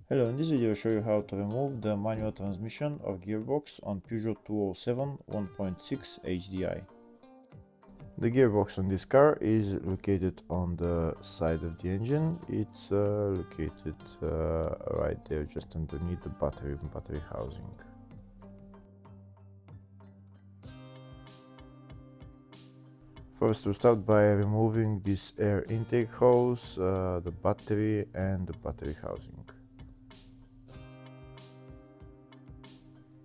Hello, in this video I'll show you how to remove the manual transmission of gearbox on Peugeot 207 1.6 HDI. The gearbox on this car is located on the side of the engine. It's located right there, just underneath the battery housing. First, we'll start by removing this air intake hose, the battery and the battery housing.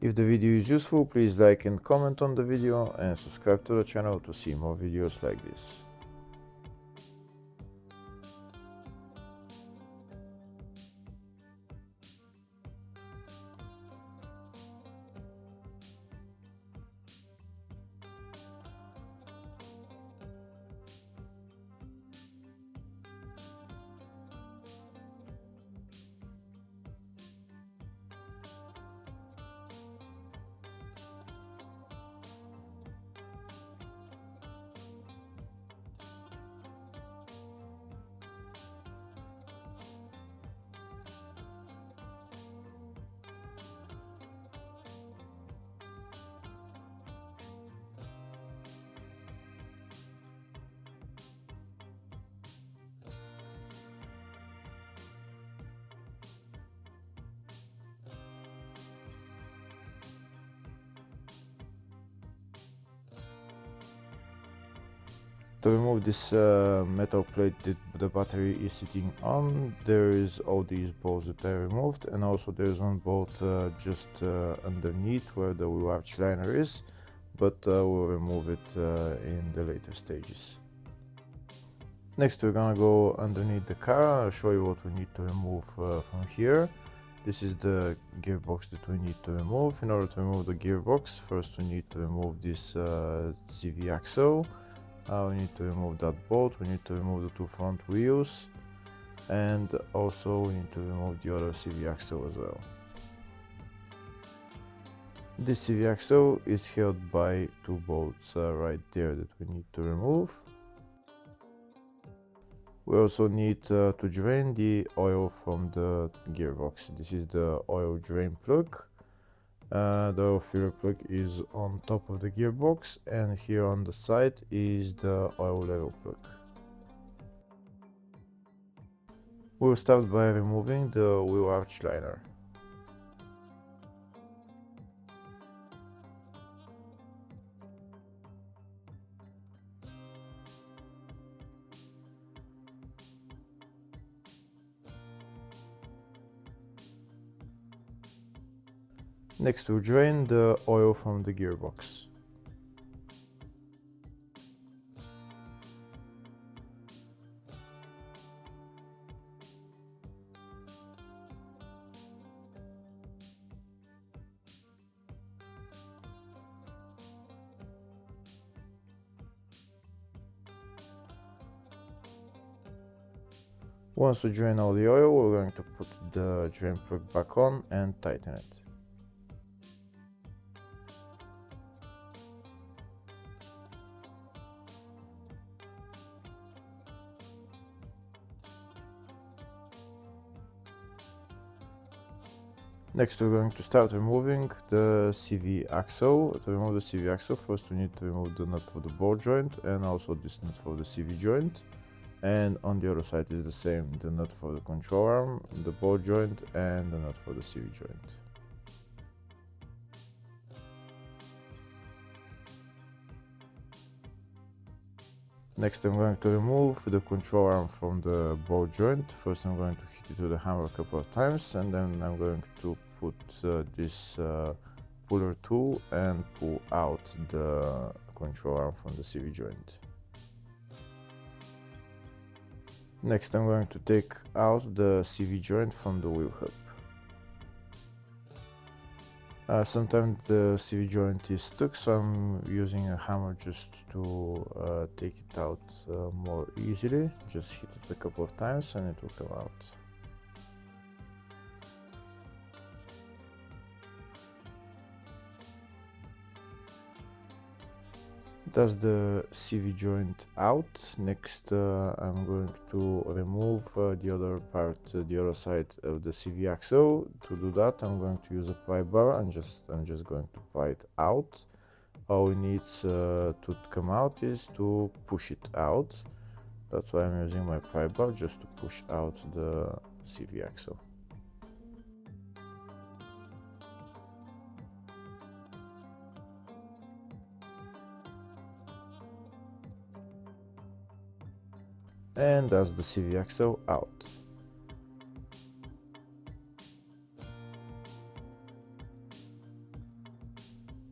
If the video is useful, please like and comment on the video and subscribe to the channel to see more videos like this. To remove this metal plate that the battery is sitting on, there is all these bolts that are removed, and also there's one bolt just underneath where the wheel arch liner is, but we'll remove it in the later stages. Next, we're gonna go underneath the car. I'll show you what we need to remove from here. This is the gearbox that we need to remove. In order to remove the gearbox, first we need to remove this CV axle. We need to remove that bolt, we need to remove the two front wheels, and also we need to remove the other CV axle as well. This CV axle is held by two bolts right there that we need to remove. We also need to drain the oil from the gearbox. This is the oil drain plug. The oil filler plug is on top of the gearbox, and here on the side is the oil level plug. We'll start by removing the wheel arch liner. Next, we'll drain the oil from the gearbox. Once we drain all the oil, we're going to put the drain plug back on and tighten it. Next, we're going to start removing the CV axle. To remove the CV axle, first we need to remove the nut for the ball joint and also this nut for the CV joint. And on the other side is the same, the nut for the control arm, the ball joint, and the nut for the CV joint. Next, I'm going to remove the control arm from the ball joint. First, I'm going to hit it with a hammer a couple of times, and then I'm going to put this puller tool and pull out the control arm from the CV joint. Next, I'm going to take out the CV joint from the wheel hub. Sometimes the CV joint is stuck, so I'm using a hammer just to take it out more easily. Just hit it a couple of times and it will come out. That's the CV joint out. Next I'm going to remove the other part, the other side of the CV axle. To do that I'm going to use a pry bar and I'm just going to pry it out. All it needs to come out is to push it out. That's why I'm using my pry bar, just to push out the CV axle. And that's the CV axle out.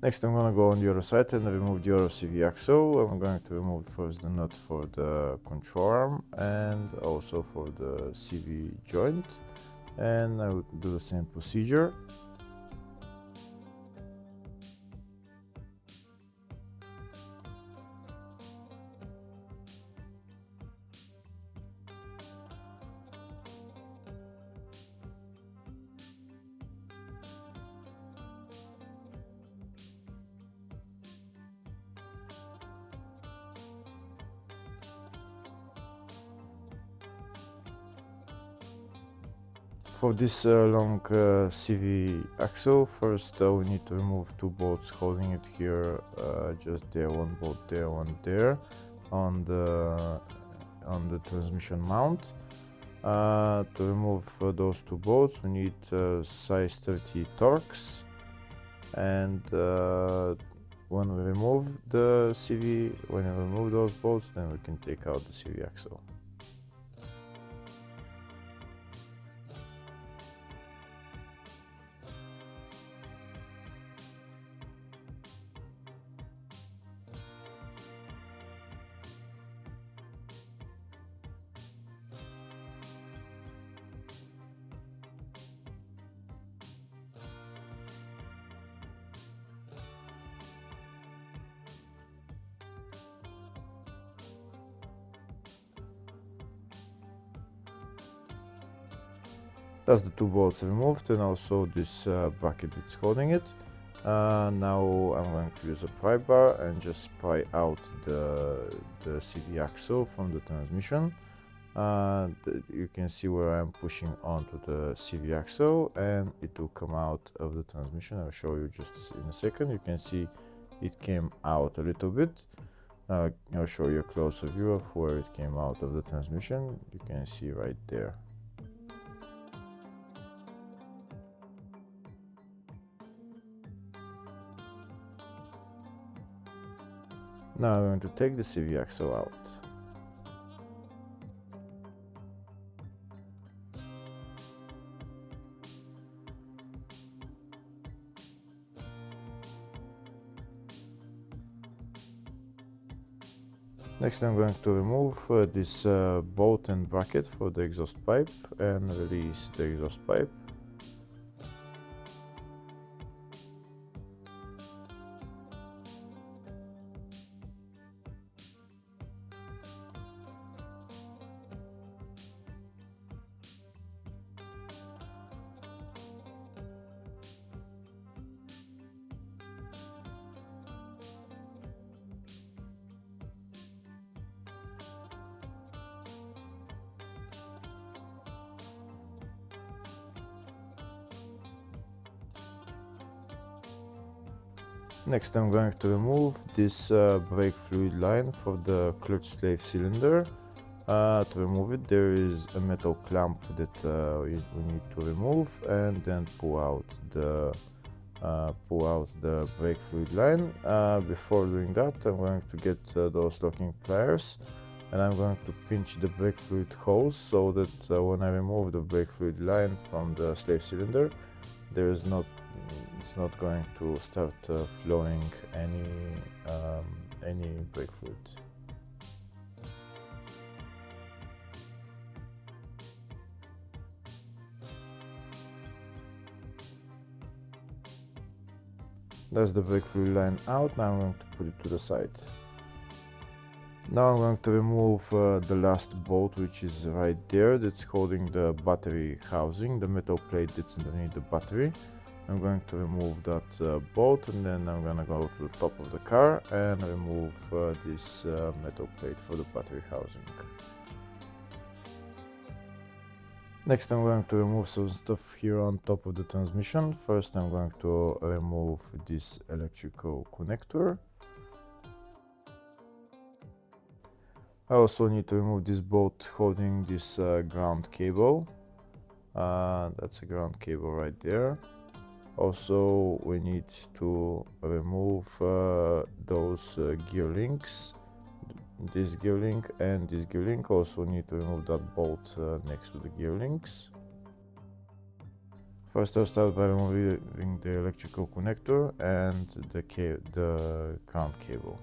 Next I'm gonna go on the other side and remove the other CV axle. I'm going to remove first the nut for the control arm and also for the CV joint, and I would do the same procedure. For this long CV axle, first we need to remove two bolts holding it here, just there, one bolt there, one there, on the transmission mount. To remove those two bolts we need size 30 Torx, and when we remove those bolts, then we can take out the CV axle. That's the two bolts removed, and also this bracket that's holding it. Now I'm going to use a pry bar and just pry out the CV axle from the transmission. You can see where I'm pushing onto the CV axle and it will come out of the transmission. I'll show you just in a second. You can see it came out a little bit. I'll show you a closer view of where it came out of the transmission. You can see right there. Now I'm going to take the CV axle out. Next I'm going to remove this bolt and bracket for the exhaust pipe and release the exhaust pipe. Next I'm going to remove this brake fluid line for the clutch slave cylinder. To remove it, there is a metal clamp that we need to remove and then pull out the brake fluid line. Before doing that, I'm going to get those locking pliers, and I'm going to pinch the brake fluid hose so that when I remove the brake fluid line from the slave cylinder, it's not going to start flowing any brake fluid. That's the brake fluid line out. Now I'm going to put it to the side. Now I'm going to remove the last bolt, which is right there, that's holding the battery housing, the metal plate that's underneath the battery. I'm going to remove that bolt, and then I'm gonna go to the top of the car and remove this metal plate for the battery housing. Next, I'm going to remove some stuff here on top of the transmission. First, I'm going to remove this electrical connector. I also need to remove this bolt holding this ground cable. That's a ground cable right there. Also, we need to remove those gear links. This gear link and this gear link. Also need to remove that bolt next to the gear links. First, I'll start by removing the electrical connector and the ground cable.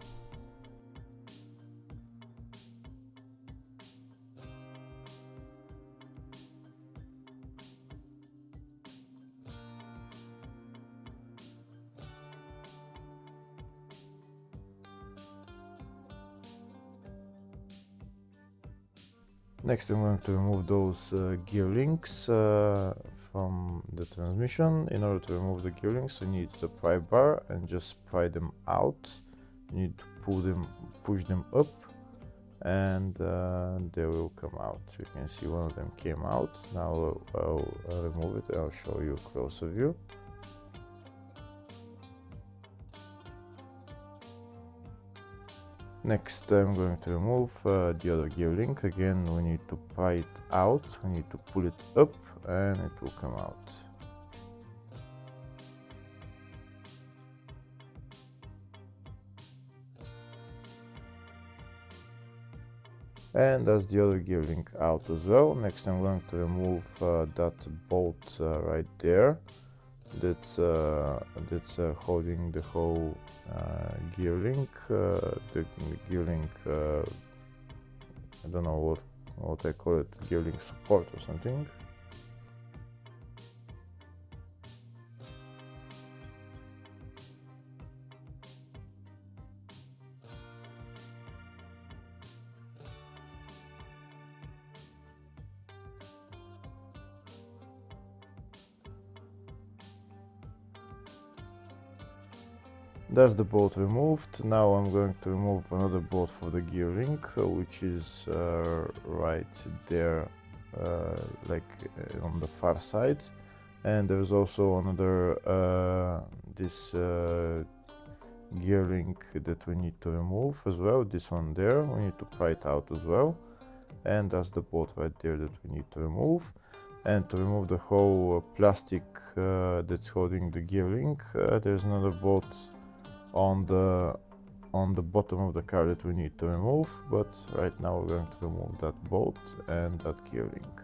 Next, I'm going to remove those gear links from the transmission. In order to remove the gear links, you need the pry bar and just pry them out. You need to push them up, and they will come out. You can see one of them came out. Now I'll remove it and I'll show you a closer view. Next, I'm going to remove the other gear link. Again, we need to pry it out, we need to pull it up, and it will come out. And that's the other gear link out as well. Next, I'm going to remove that bolt right there. That's holding the whole gear link. The gear link, I don't know what I call it, gear link support or something. That's the bolt removed. Now I'm going to remove another bolt for the gear link, which is right there, on the far side. And there's also another this gear link that we need to remove as well. This one there, we need to pry it out as well. And that's the bolt right there that we need to remove. And to remove the whole plastic that's holding the gear link, there's another bolt on the bottom of the car that we need to remove, but right now we're going to remove that bolt and that gear link.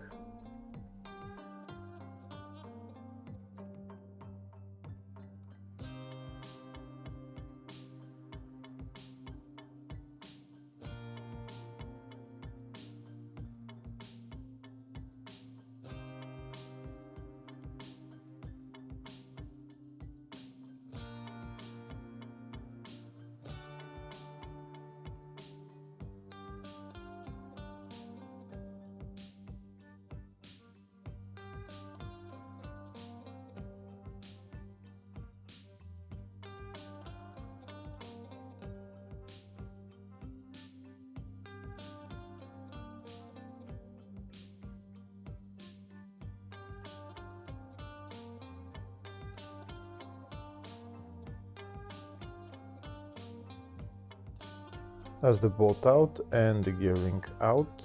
That's the bolt out and the gear link out.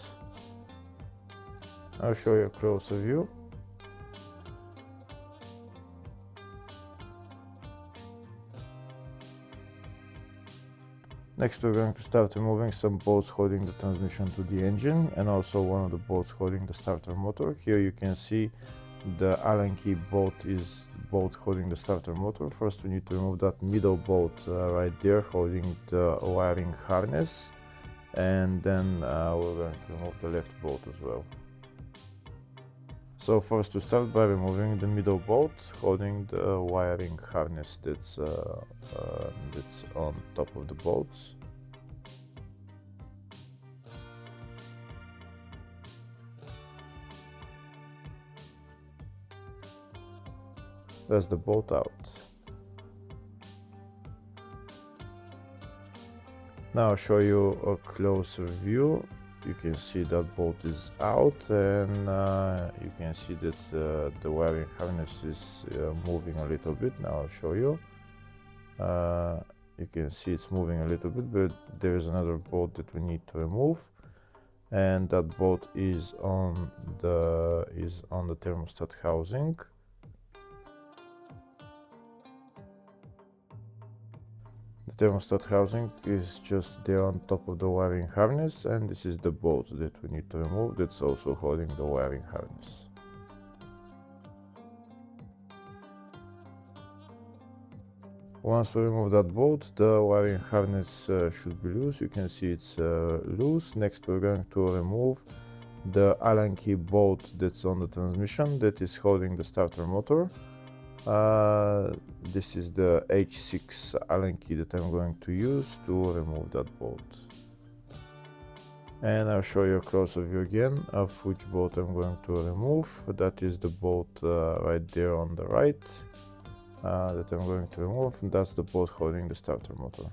I'll show you a closer view. Next, we're going to start removing some bolts holding the transmission to the engine and also one of the bolts holding the starter motor. Here you can see the Allen key bolt is bolt holding the starter motor. First, we need to remove that middle bolt right there holding the wiring harness, and then we're going to remove the left bolt as well. So first, to start by removing the middle bolt holding the wiring harness that's on top of the bolts. That's the bolt out. Now I'll show you a closer view. You can see that bolt is out, and you can see that the wiring harness is moving a little bit. Now I'll show you. You can see it's moving a little bit, but there is another bolt that we need to remove, and that bolt is on the thermostat housing. The thermostat housing is just there on top of the wiring harness, and this is the bolt that we need to remove that's also holding the wiring harness. Once we remove that bolt, the wiring harness should be loose. You can see it's loose. Next we're going to remove the Allen key bolt that's on the transmission that is holding the starter motor. This is the H6 Allen key that I'm going to use to remove that bolt. And I'll show you a closer view again of which bolt I'm going to remove. That is the bolt right there on the right that I'm going to remove, and that's the bolt holding the starter motor.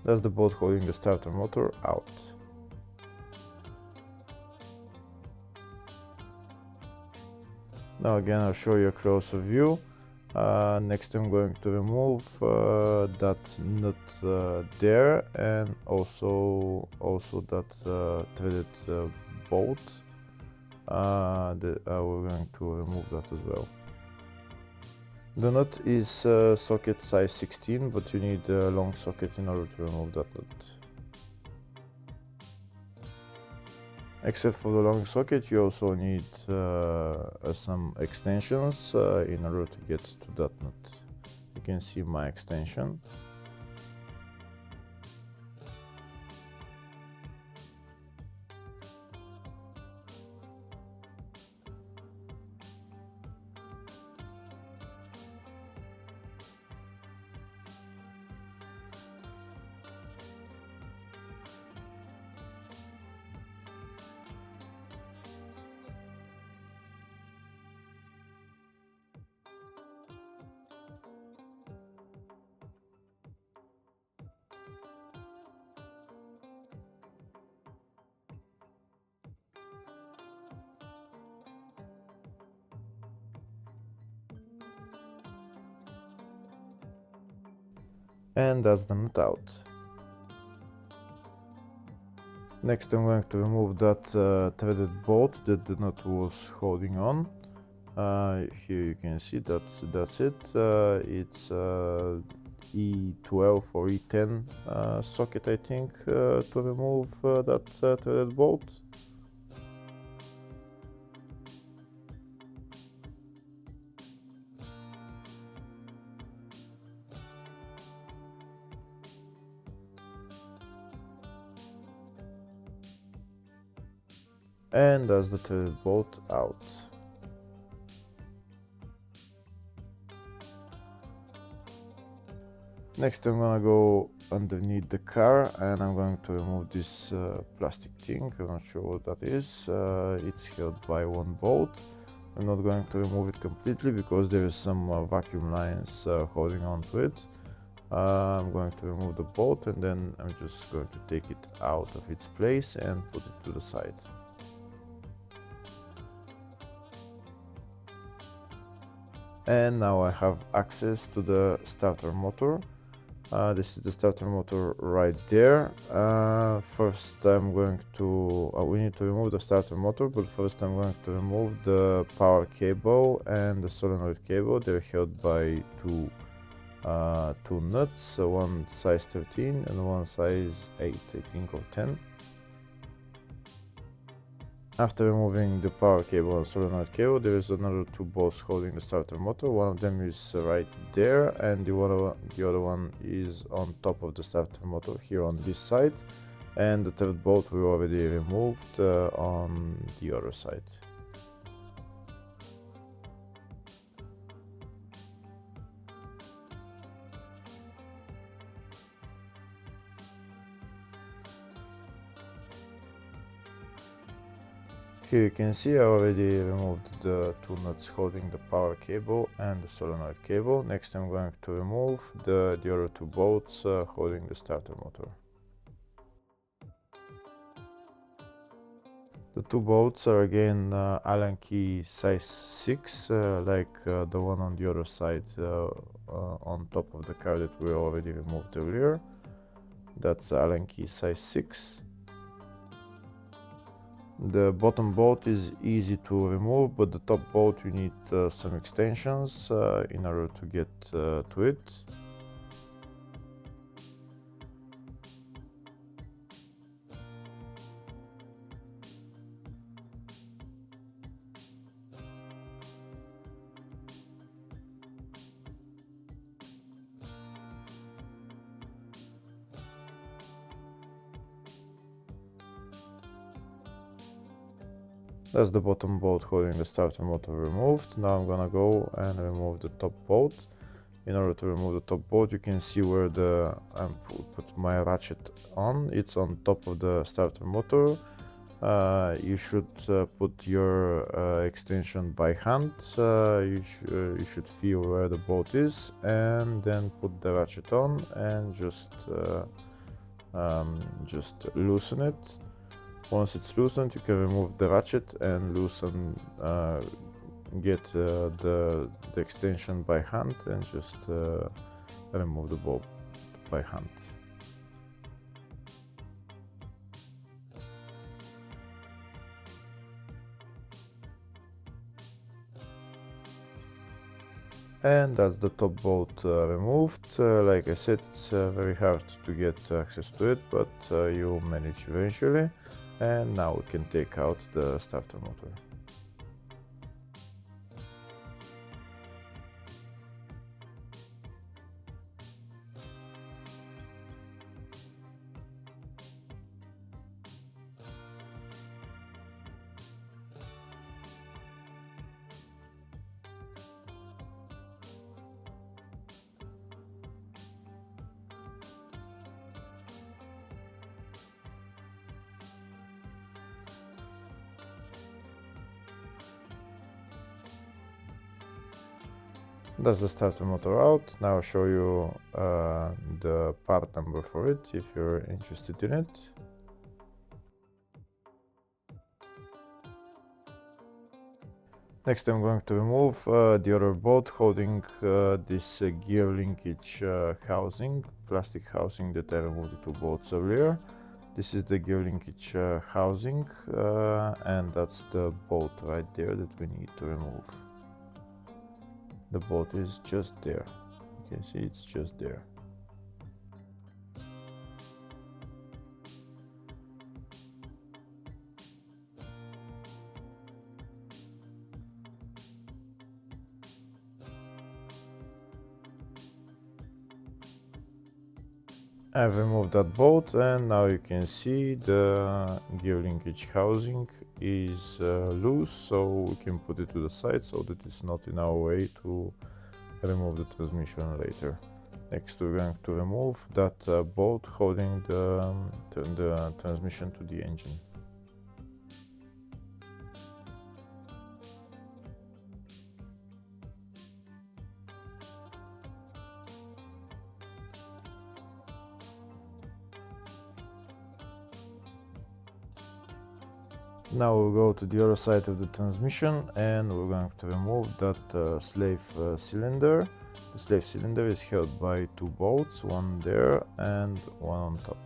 That's the bolt holding the starter motor out. Now again I'll show you a closer view. Next I'm going to remove that nut there, and also that threaded bolt. We're going to remove that as well. The nut is socket size 16, but you need a long socket in order to remove that nut. Except for the long socket, you also need some extensions in order to get to that nut. You can see my extension. And that's the nut out. Next I'm going to remove that threaded bolt that the nut was holding on. Here you can see that's it. It's E12 or E10 socket, I think, to remove that threaded bolt. And that's the threaded bolt out. Next I'm gonna go underneath the car and I'm going to remove this plastic thing. I'm not sure what that is. It's held by one bolt. I'm not going to remove it completely because there is some vacuum lines holding on to it. I'm going to remove the bolt, and then I'm just going to take it out of its place and put it to the side. And now I have access to the starter motor. This is the starter motor right there. First I'm going to, we need to remove the starter motor, but first I'm going to remove the power cable and the solenoid cable. They're held by two nuts, one size 13 and one size 8, I think, or 10. After removing the power cable and solenoid cable, there is another two bolts holding the starter motor. One of them is right there, and the other one is on top of the starter motor here on this side. and the third bolt we already removed on the other side. Here you can see I already removed the two nuts holding the power cable and the solenoid cable. Next I'm going to remove the other two bolts holding the starter motor. The two bolts are again Allen key size 6, like the one on the other side on top of the car that we already removed earlier. That's Allen key size 6. The bottom bolt is easy to remove, but the top bolt you need some extensions in order to get to it. That's the bottom bolt holding the starter motor removed. Now I'm gonna go and remove the top bolt. In order to remove the top bolt, you can see where I put my ratchet on. It's on top of the starter motor. You should put your extension by hand. You should feel where the bolt is and then put the ratchet on and just loosen it. Once it's loosened, you can remove the ratchet and loosen, get the extension by hand and just remove the bolt by hand. And that's the top bolt removed. Like I said, it's very hard to get access to it, but you'll manage eventually. And now we can take out the starter motor. That's the starter motor out. Now I'll show you the part number for it if you're interested in it. Next I'm going to remove the other bolt holding this gear linkage housing, plastic housing that I removed the two bolts earlier. This is the gear linkage housing and that's the bolt right there that we need to remove. The bolt is just there. You can see it's just there. I've removed that bolt and now you can see the gear linkage housing is loose, so we can put it to the side so that it's not in our way to remove the transmission later. Next we're going to remove that bolt holding the transmission to the engine. Now we'll go to the other side of the transmission and we're going to remove that slave cylinder. The slave cylinder is held by two bolts, one there and one on top.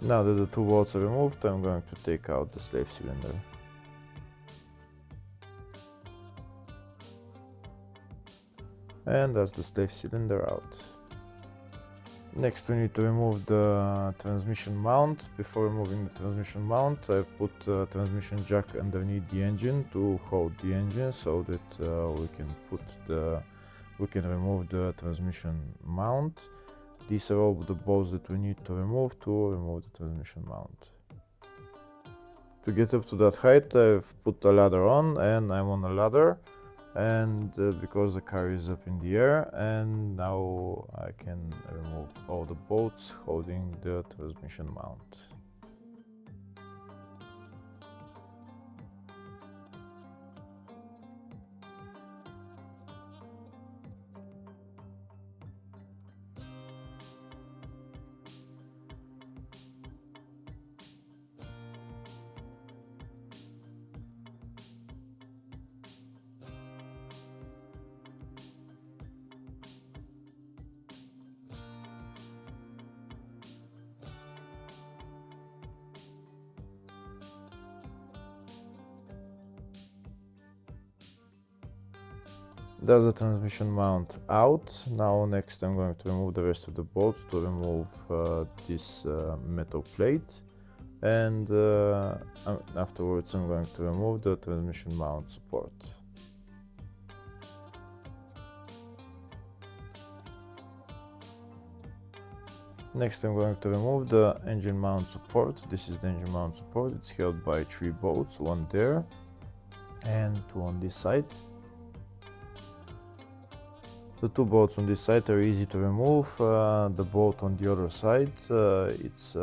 Now that the two bolts are removed, I'm going to take out the slave cylinder. And that's the slave cylinder out. Next, we need to remove the transmission mount. Before removing the transmission mount, I put the transmission jack underneath the engine to hold the engine so that we can remove the transmission mount. These are all the bolts that we need to remove the transmission mount. To get up to that height, I've put a ladder on, and I'm on a ladder, and because the car is up in the air, and now I can remove all the bolts holding the transmission mount. That's the transmission mount out. Now next I'm going to remove the rest of the bolts to remove this metal plate, and afterwards I'm going to remove the transmission mount support. Next I'm going to remove the engine mount support. This is the engine mount support. It's held by 3 bolts, one there and 2 on this side. The 2 bolts on this side are easy to remove. The bolt on the other side, it's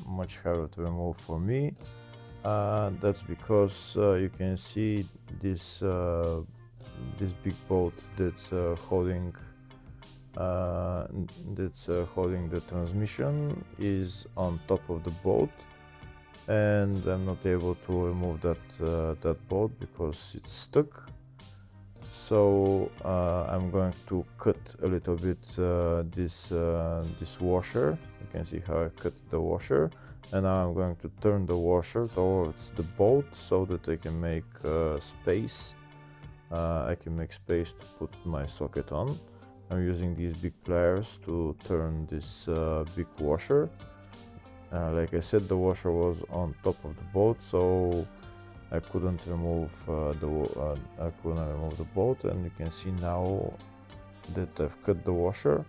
much harder to remove for me. That's because you can see this big bolt that's holding the transmission is on top of the bolt, and I'm not able to remove that bolt because it's stuck. So I'm going to cut a little bit this washer. You can see how I cut the washer, and now I'm going to turn the washer towards the bolt so that I can make space. I can make space to put my socket on. I'm using these big pliers to turn this big washer. Like I said, the washer was on top of the bolt, so I couldn't remove the bolt, and you can see now that I've cut the washer.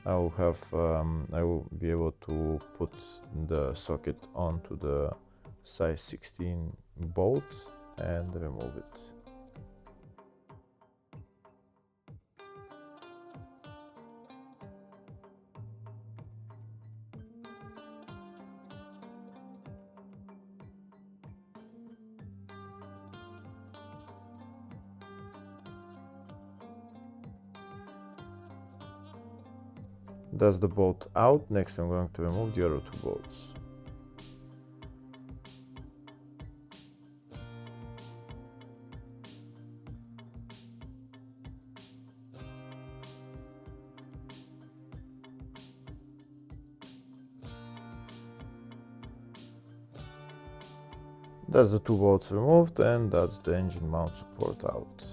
I will be able to put the socket onto the size 16 bolt and remove it. That's the bolt out. Next I'm going to remove the other 2 bolts. That's the 2 bolts removed, and that's the engine mount support out.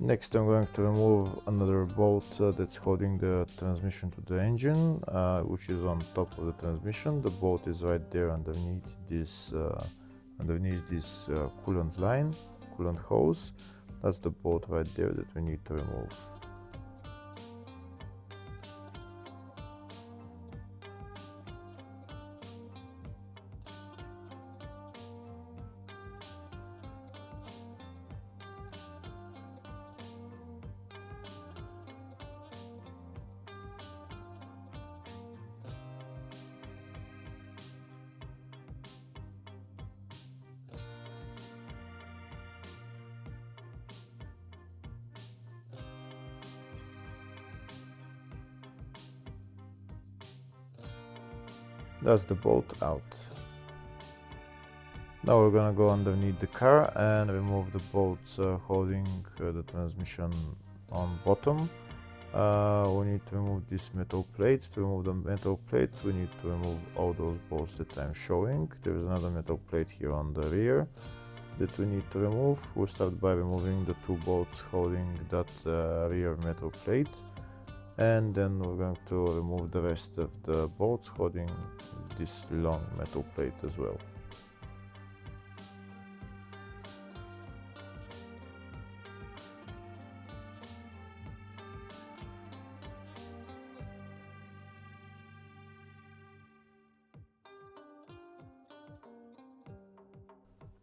Next I'm going to remove another bolt that's holding the transmission to the engine, which is on top of the transmission. The bolt is right there underneath this coolant hose. That's the bolt right there that we need to remove. That's the bolt out. Now we're gonna go underneath the car and remove the bolts holding the transmission on bottom. We need to remove this metal plate. To remove the metal plate, we need to remove all those bolts that I'm showing. There is another metal plate here on the rear that we need to remove. We'll start by removing the two bolts holding that rear metal plate, and then we're going to remove the rest of the bolts holding this long metal plate as well.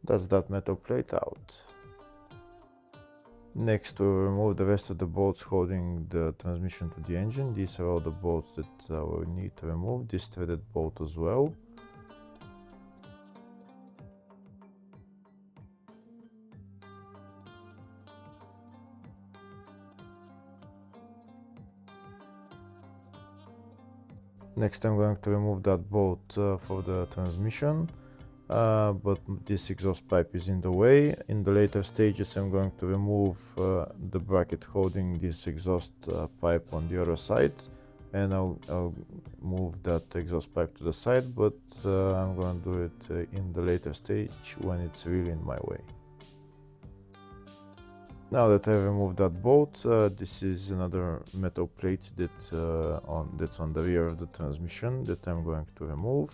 That's that metal plate out. Next, we'll remove the rest of the bolts holding the transmission to the engine. These are all the bolts that we'll need to remove. This threaded bolt as well. Next, I'm going to remove that bolt for the transmission. But this exhaust pipe is in the way. In the later stages, I'm going to remove the bracket holding this exhaust pipe on the other side, and I'll move that exhaust pipe to the side, but I'm going to do it in the later stage when it's really in my way. Now that I've removed that bolt, this is another metal plate that's on the rear of the transmission that I'm going to remove.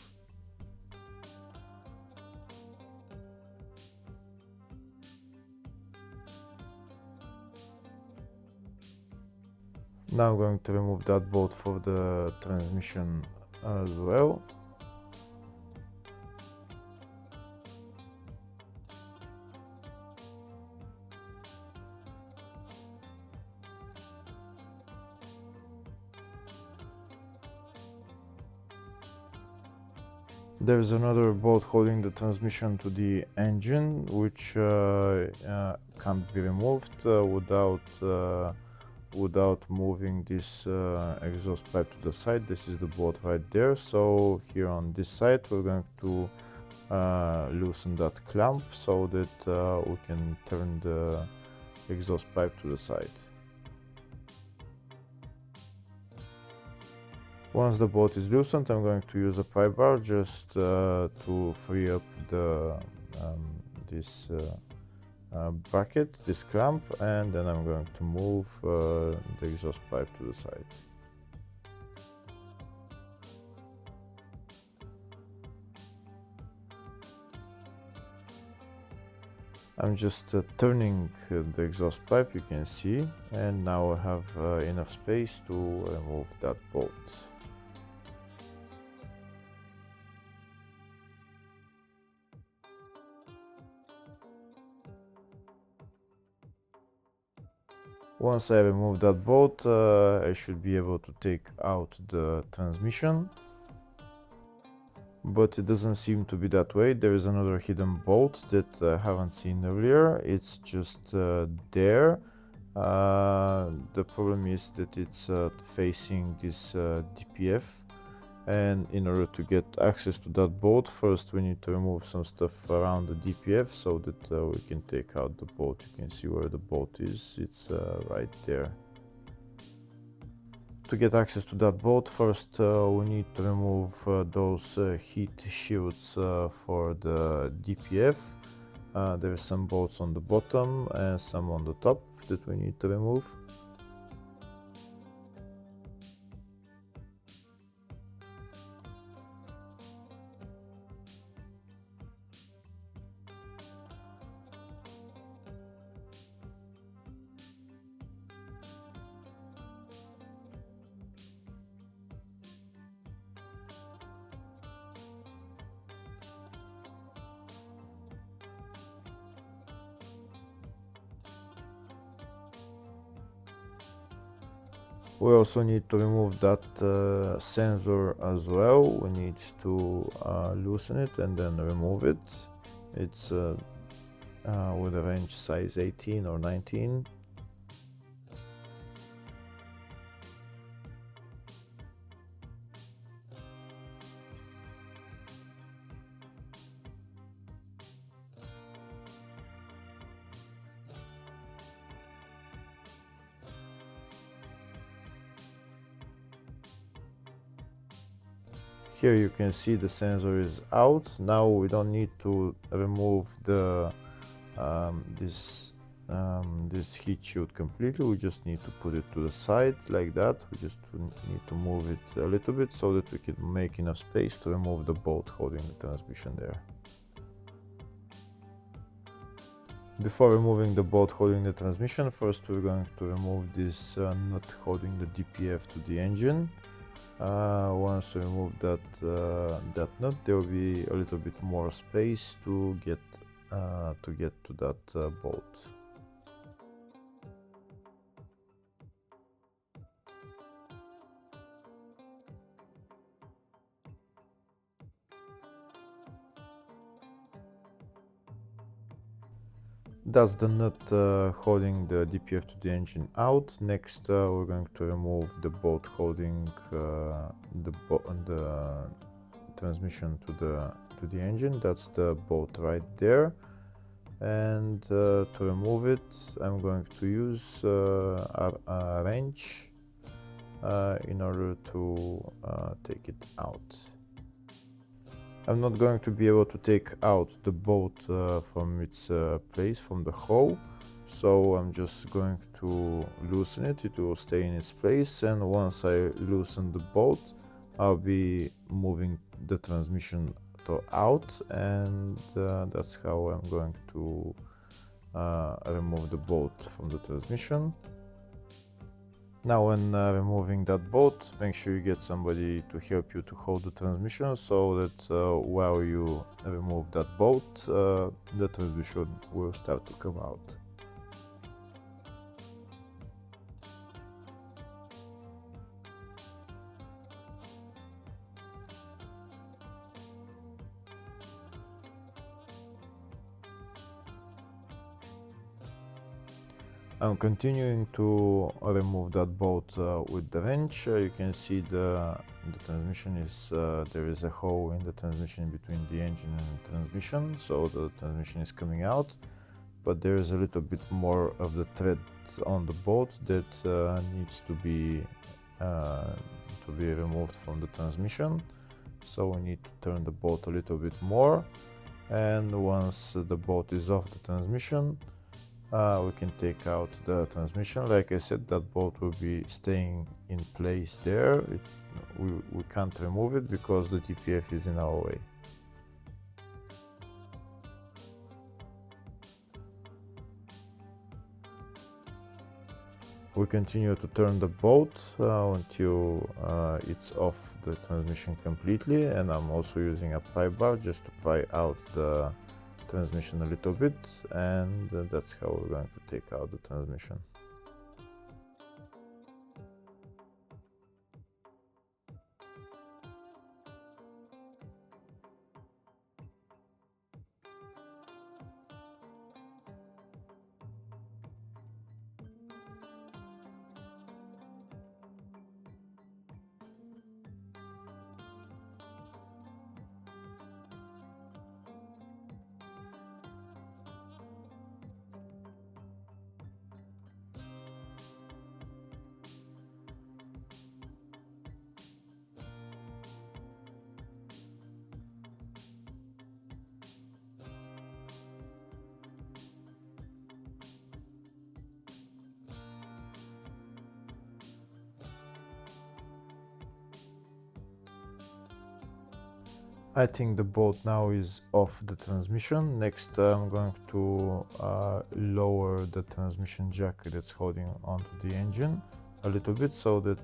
Now I'm going to remove that bolt for the transmission as well. There's another bolt holding the transmission to the engine, which can't be removed without moving this exhaust pipe to the side. This is the bolt right there. So here on this side, we're going to loosen that clamp so that we can turn the exhaust pipe to the side. Once the bolt is loosened, I'm going to use a pry bar just to free up this bracket, this clamp, and then I'm going to move the exhaust pipe to the side. I'm just turning the exhaust pipe, you can see, and now I have enough space to remove that bolt. Once I remove that bolt, I should be able to take out the transmission. But it doesn't seem to be that way. There is another hidden bolt that I haven't seen earlier. It's just there. The problem is that it's facing this DPF. And in order to get access to that bolt, first we need to remove some stuff around the DPF so that we can take out the bolt. You can see where the bolt is, it's right there. To get access to that bolt, first we need to remove those heat shields for the DPF. There are some bolts on the bottom and some on the top that we need to remove. We also need to remove that sensor as well. We need to loosen it and then remove it. It's with a wrench size 18 or 19. Here you can see the sensor is out. Now we don't need to remove the this heat shield completely. We just need to put it to the side like that. We just need to move it a little bit so that we can make enough space to remove the bolt holding the transmission there. Before removing the bolt holding the transmission, first we're going to remove this nut holding the DPF to the engine. Once we remove that nut, there will be a little bit more space to get to that bolt. That's the nut holding the DPF to the engine out. Next, we're going to remove the bolt holding the transmission to the engine. That's the bolt right there. And to remove it, I'm going to use a wrench in order to take it out. I'm not going to be able to take out the bolt from its place, from the hole, so I'm just going to loosen it. It will stay in its place, and once I loosen the bolt, I'll be moving the transmission out, and that's how I'm going to remove the bolt from the transmission. Now when removing that bolt, make sure you get somebody to help you to hold the transmission, so that while you remove that bolt, the transmission will start to come out. I'm continuing to remove that bolt with the wrench. You can see the transmission is, there is a hole in the transmission between the engine and the transmission, so the transmission is coming out, but there is a little bit more of the thread on the bolt that needs to be removed from the transmission. So we need to turn the bolt a little bit more, and once the bolt is off the transmission, we can take out the transmission. Like I said, that bolt will be staying in place there. We can't remove it because the DPF is in our way. We continue to turn the bolt until it's off the transmission completely, and I'm also using a pry bar just to pry out the transmission a little bit, and that's how we're going to take out the transmission. I think the bolt now is off the transmission. Next, I'm going to lower the transmission jack that's holding onto the engine a little bit, so that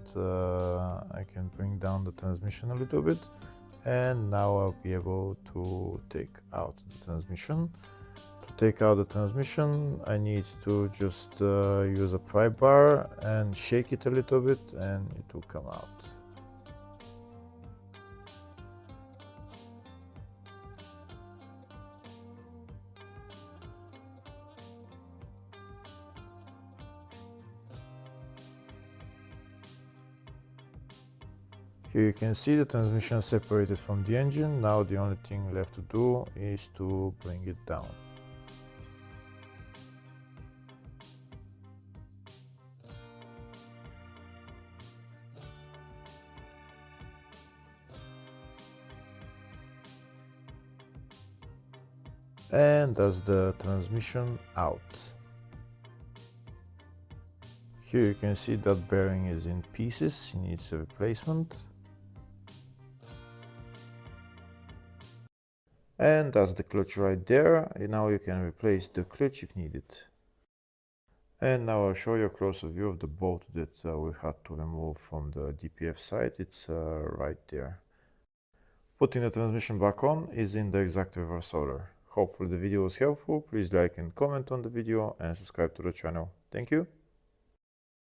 I can bring down the transmission a little bit, and now I'll be able to take out the transmission. To take out the transmission, I need to just use a pry bar and shake it a little bit, and it will come out. Here you can see the transmission separated from the engine. Now the only thing left to do is to bring it down. And that's the transmission out. Here you can see that bearing is in pieces, it needs a replacement. And that's the clutch right there. And now you can replace the clutch if needed. And now I'll show you a closer view of the bolt that we had to remove from the DPF side. It's right there. Putting the transmission back on is in the exact reverse order. Hopefully the video was helpful. Please like and comment on the video and subscribe to the channel. Thank you.